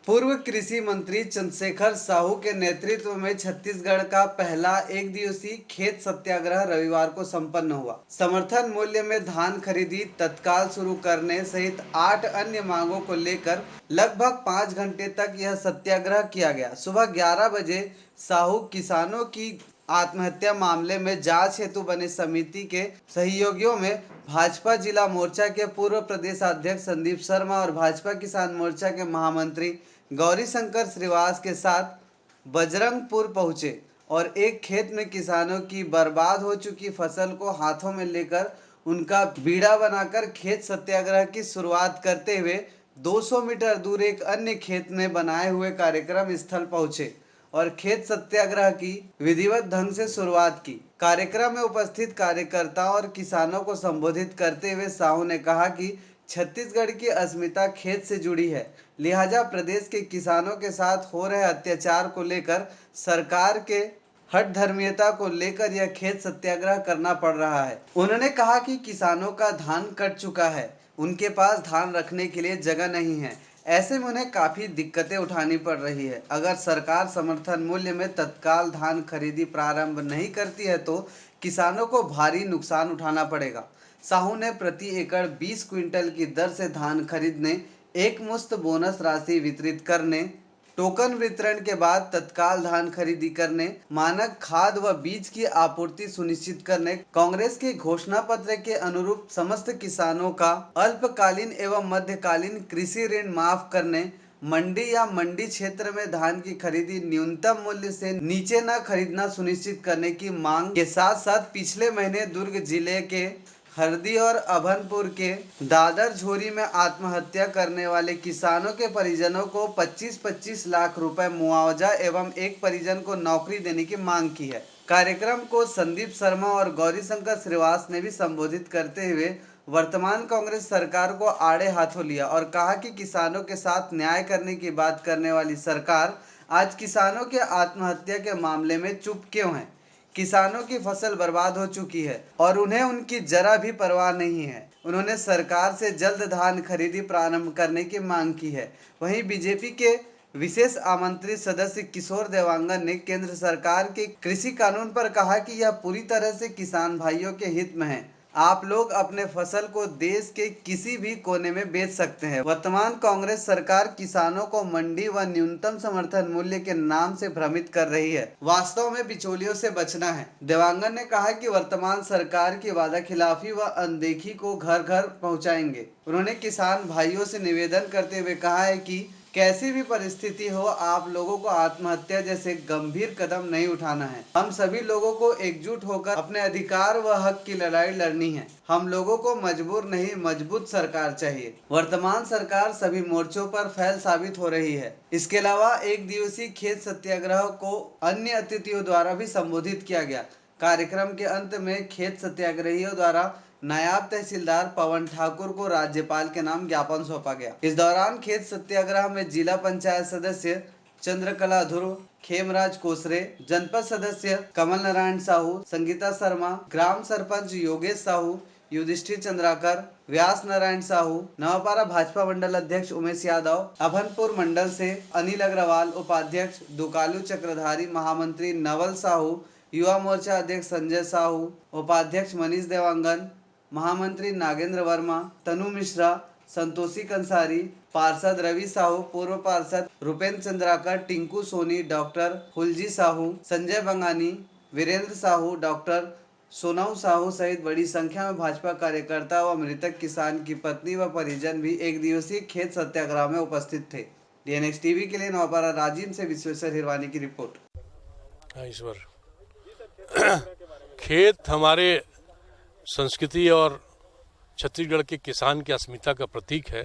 पूर्व कृषि मंत्री चंद्रशेखर साहू के नेतृत्व में छत्तीसगढ़ का पहला एक दिवसीय खेत सत्याग्रह रविवार को संपन्न हुआ। समर्थन मूल्य में धान खरीदी तत्काल शुरू करने सहित 8 अन्य मांगों को लेकर लगभग 5 घंटे तक यह सत्याग्रह किया गया। सुबह 11 बजे साहू किसानों की आत्महत्या मामले में जांच हेतु बने समिति के सहयोगियों में भाजपा जिला मोर्चा के पूर्व प्रदेश अध्यक्ष संदीप शर्मा और भाजपा किसान मोर्चा के महामंत्री गौरीशंकर श्रीवास के साथ बजरंगपुर पहुंचे और एक खेत में किसानों की बर्बाद हो चुकी फसल को हाथों में लेकर उनका बीड़ा बनाकर खेत सत्याग्रह की शुरुआत करते हुए 200 मीटर दूर एक अन्य खेत में बनाए हुए कार्यक्रम स्थल पहुंचे और खेत सत्याग्रह की विधिवत ढंग से शुरुआत की। कार्यक्रम में उपस्थित कार्यकर्ताओं और किसानों को संबोधित करते हुए साहू ने कहा कि छत्तीसगढ़ की अस्मिता खेत से जुड़ी है, लिहाजा प्रदेश के किसानों के साथ हो रहे अत्याचार को लेकर सरकार के हठ धर्मीयता को लेकर यह खेत सत्याग्रह करना पड़ रहा है। उन्होंने कहा कि किसानों का धान कट चुका है, उनके पास धान रखने के लिए जगह नहीं है, ऐसे में उन्हें काफी दिक्कतें उठानी पड़ रही है। अगर सरकार समर्थन मूल्य में तत्काल धान खरीदी प्रारंभ नहीं करती है तो किसानों को भारी नुकसान उठाना पड़ेगा। साहू ने प्रति एकड़ 20 क्विंटल की दर से धान खरीदने, एक मुश्त बोनस राशि वितरित करने, टोकन वितरण के बाद तत्काल धान खरीदी करने, मानक खाद व बीज की आपूर्ति सुनिश्चित करने, कांग्रेस के घोषणा पत्र के अनुरूप समस्त किसानों का अल्पकालीन एवं मध्यकालीन कृषि ऋण माफ करने, मंडी या मंडी क्षेत्र में धान की खरीदी न्यूनतम मूल्य से नीचे न खरीदना सुनिश्चित करने की मांग के साथ साथ पिछले महीने दुर्ग जिले के हरदी और अभनपुर के दादर झोरी में आत्महत्या करने वाले किसानों के परिजनों को 25-25 लाख रुपए मुआवजा एवं एक परिजन को नौकरी देने की मांग की है। कार्यक्रम को संदीप शर्मा और गौरीशंकर श्रीवास ने भी संबोधित करते हुए वर्तमान कांग्रेस सरकार को आड़े हाथों लिया और कहा कि किसानों के साथ न्याय करने की बात करने वाली सरकार आज किसानों के आत्महत्या के मामले में चुप क्यों है। किसानों की फसल बर्बाद हो चुकी है और उन्हें उनकी जरा भी परवाह नहीं है। उन्होंने सरकार से जल्द धान खरीदी प्रारंभ करने की मांग की है। वहीं बीजेपी के विशेष आमंत्रित सदस्य किशोर देवांगन ने केंद्र सरकार के कृषि कानून पर कहा कि यह पूरी तरह से किसान भाइयों के हित में है। आप लोग अपने फसल को देश के किसी भी कोने में बेच सकते हैं। वर्तमान कांग्रेस सरकार किसानों को मंडी व न्यूनतम समर्थन मूल्य के नाम से भ्रमित कर रही है। वास्तव में बिचौलियों से बचना है। देवांगन ने कहा कि वर्तमान सरकार की वादाखिलाफी व अनदेखी को घर घर पहुंचाएंगे। उन्होंने किसान भाइयों से निवेदन करते हुए कहा है कि कैसी भी परिस्थिति हो, आप लोगों को आत्महत्या जैसे गंभीर कदम नहीं उठाना है। हम सभी लोगों को एकजुट होकर अपने अधिकार व हक की लड़ाई लड़नी है। हम लोगों को मजबूर नहीं, मजबूत सरकार चाहिए। वर्तमान सरकार सभी मोर्चों पर फेल साबित हो रही है। इसके अलावा एक दिवसीय खेत सत्याग्रह को अन्य अतिथियों द्वारा भी संबोधित किया गया। कार्यक्रम के अंत में खेत सत्याग्रहियों द्वारा नायब तहसीलदार पवन ठाकुर को राज्यपाल के नाम ज्ञापन सौंपा गया। इस दौरान खेत सत्याग्रह में जिला पंचायत सदस्य चंद्रकला ध्रुव, खेमराज कोसरे, जनपद सदस्य कमल नारायण साहू, संगीता शर्मा, ग्राम सरपंच योगेश साहू, युधिष्ठिर चंद्राकर, व्यास नारायण साहू, नवापारा भाजपा मंडल अध्यक्ष उमेश यादव, अभनपुर मंडल से अनिल अग्रवाल, उपाध्यक्ष दुकालू चक्रधारी, महामंत्री नवल साहू, युवा मोर्चा अध्यक्ष संजय साहू, उपाध्यक्ष मनीष देवांगन, महामंत्री नागेंद्र वर्मा, तनु मिश्रा, संतोषी कंसारी, पार्षद रवि साहू, पूर्व पार्षद रुपेंद्र चंद्राकर, टिंकू सोनी, डॉक्टर फुलजी साहू, संजय बंगानी, वीरेंद्र साहू, डॉक्टर सोनऊ साहू सहित बड़ी संख्या में भाजपा कार्यकर्ता व मृतक किसान की पत्नी व परिजन भी एक दिवसीय खेत सत्याग्रह में उपस्थित थे। डीएनएक्स टीवी के लिए नवापारा राजीव से विश्वेश्वर हिरवानी की रिपोर्ट। ईश्वर खेत हमारे संस्कृति और छत्तीसगढ़ के किसान की अस्मिता का प्रतीक है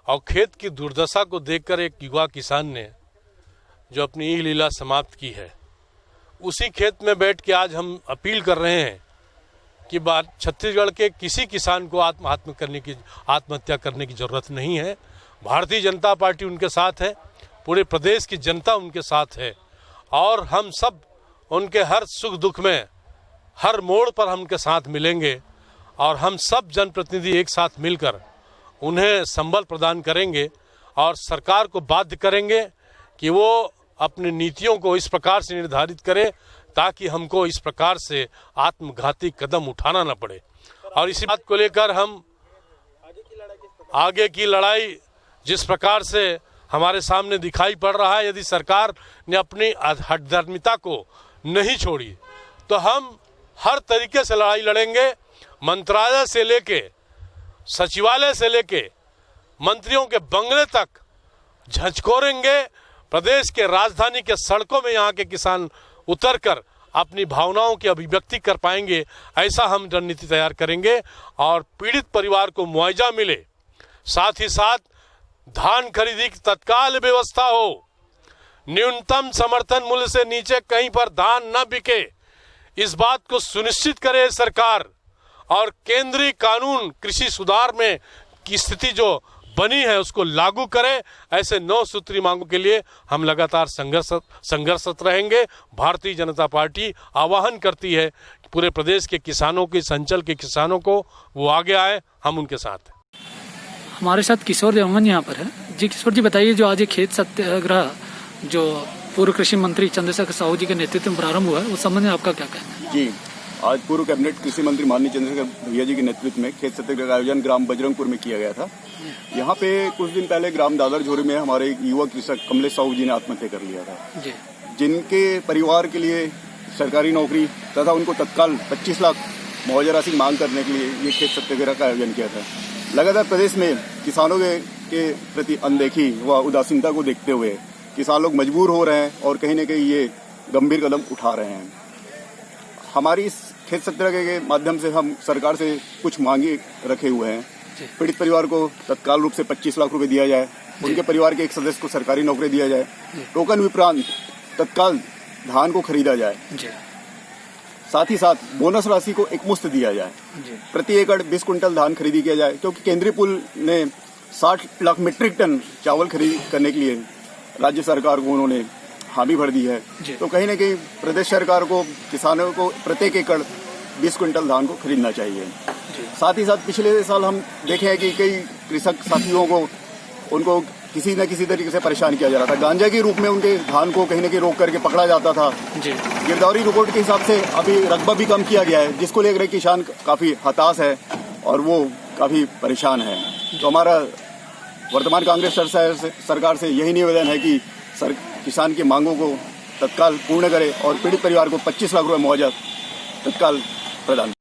और खेत की दुर्दशा को देखकर एक युवा किसान ने जो अपनी ई लीला समाप्त की है, उसी खेत में बैठ के आज हम अपील कर रहे हैं कि बात छत्तीसगढ़ के किसी किसान को आत्महत्या करने की जरूरत नहीं है। भारतीय जनता पार्टी उनके साथ है, पूरे प्रदेश की जनता उनके साथ है और हम सब उनके हर सुख दुख में हर मोड़ पर हम उनके साथ मिलेंगे और हम सब जनप्रतिनिधि एक साथ मिलकर उन्हें संबल प्रदान करेंगे और सरकार को बाध्य करेंगे कि वो अपनी नीतियों को इस प्रकार से निर्धारित करे ताकि हमको इस प्रकार से आत्मघाती कदम उठाना न पड़े। और इसी बात को लेकर हम आगे की लड़ाई जिस प्रकार से हमारे सामने दिखाई पड़ रहा है, यदि सरकार ने अपनी हठधर्मिता को नहीं छोड़ी तो हम हर तरीके से लड़ाई लड़ेंगे। मंत्रालय से लेके सचिवालय से लेके मंत्रियों के बंगले तक झंझकोरेंगे। प्रदेश के राजधानी के सड़कों में यहाँ के किसान उतरकर अपनी भावनाओं की अभिव्यक्ति कर पाएंगे, ऐसा हम रणनीति तैयार करेंगे और पीड़ित परिवार को मुआवजा मिले, साथ ही साथ धान खरीदी की तत्काल व्यवस्था हो, न्यूनतम समर्थन मूल्य से नीचे कहीं पर धान न बिके, इस बात को सुनिश्चित करे सरकार। और केंद्रीय कानून कृषि सुधार में की स्थिति जो बनी है उसको लागू करे। ऐसे 9 सूत्री मांगों के लिए हम लगातार संघर्षरत रहेंगे। भारतीय जनता पार्टी आह्वान करती है कि पूरे प्रदेश के किसानों के संचल के किसानों को वो आगे आए, हम उनके साथ हैं। हमारे साथ किशोर देवंगन यहाँ पर है। जी किशोर जी बताइए, जो आज ये खेत सत्याग्रह जो पूर्व कृषि मंत्री चंद्रशेखर साहू जी के नेतृत्व में प्रारंभ हुआ है, उस संबंध में आपका क्या कहना है? जी, आज पूर्व कैबिनेट कृषि मंत्री माननीय चंद्रशेखर भैया जी के नेतृत्व में खेत सत्याग्रह का आयोजन ग्राम बजरंगपुर में किया गया था। यहाँ पे कुछ दिन पहले ग्राम दादर झोरी में हमारे युवा कृषक कमलेश साहू जी ने आत्महत्या कर लिया था, जिनके परिवार के लिए सरकारी नौकरी तथा उनको तत्काल 25 लाख मुआवजा राशि मांग करने के लिए ये खेत सत्याग्रह का आयोजन किया था। लगातार प्रदेश में किसानों के प्रति अनदेखी व उदासीनता को देखते हुए किसान लोग मजबूर हो रहे हैं और कहीं न कहीं ये गंभीर कदम उठा रहे हैं। हमारी इस खेत सत्याग्रह के माध्यम से हम सरकार से कुछ मांगे रखे हुए हैं। पीड़ित परिवार को तत्काल रूप से 25 लाख रुपए दिया जाए, उनके परिवार के एक सदस्य को सरकारी नौकरी दिया जाए, टोकन विपरांत तत्काल धान को खरीदा जाए, साथ ही साथ बोनस राशि को एकमुश्त दिया जाए, प्रति एकड़ 20 कुंटल धान खरीदी किया जाए, क्योंकि केंद्रीय पुल ने 60 लाख मीट्रिक टन चावल खरीद करने के लिए राज्य सरकार को उन्होंने हामी भर दी है। तो कहीं न कहीं प्रदेश सरकार को किसानों को प्रत्येक एकड़ 20 कुंटल धान को खरीदना चाहिए। साथ ही साथ पिछले साल हम देखे हैं कि कई कृषक साथियों को उनको किसी न किसी तरीके से परेशान किया जा रहा था। गांजा के रूप में उनके धान को कहीं न कहीं रोक करके पकड़ा जाता था। गिरदौरी रिपोर्ट के हिसाब से अभी रकबा भी कम किया गया है, जिसको लेकर किसान काफी हताश है और वो काफी परेशान है। तो हमारा वर्तमान कांग्रेस सरकार से यही निवेदन है कि किसान की मांगों को तत्काल पूर्ण करे और पीड़ित परिवार को 25 लाख रुपए मुआवजा तत्काल प्रदान